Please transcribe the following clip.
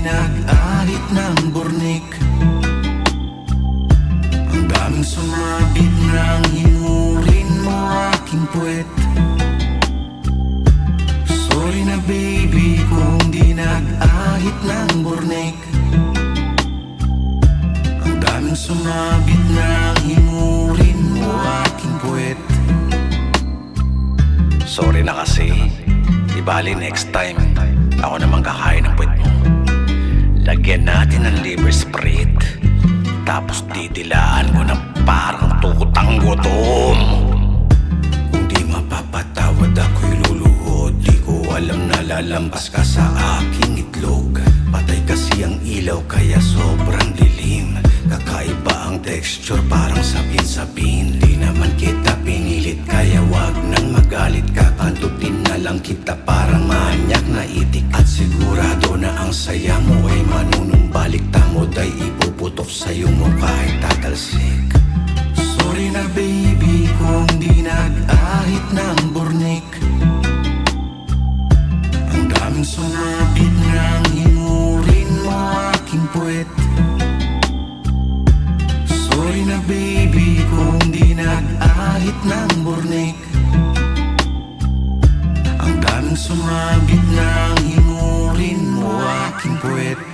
nag-ahit ng burnik. Ang daming sumabit nang hinurin mo aking puwet. Sorry na baby kung di nag-ahit ng burnik. Ang daming sumabit nang hinurin mo aking puwet. Sorry na kasi, di bali next time ako naman kakain ng puwet mo. Lagyan natin ng liver spread, tapos didilaan ko ng parang tukotang gutom. Kung di mapapatawad ako'y luluhod. Di ko alam na lalampas ka sa aking itlog. Patay kasi ang ilaw kaya sobrang dilim. Kakaiba ang texture parang sapin-sapin. Di naman kita pinilit kaya wag nang magalit ka. Kantutin na lang kita parang manyak na itik. At sigurado na ang saya mo ay manunumbalik. Tamod ay ipuputok sa'yo mo kahit tatalsik. Sorry na baby kung di nag-ahit ng burnik. Ang daming sumabit nang hinurin mo aking puwet. Sorry na baby kung di nag-ahit ng burnik. Ang daming sumabit nang hinurin mo aking puwet.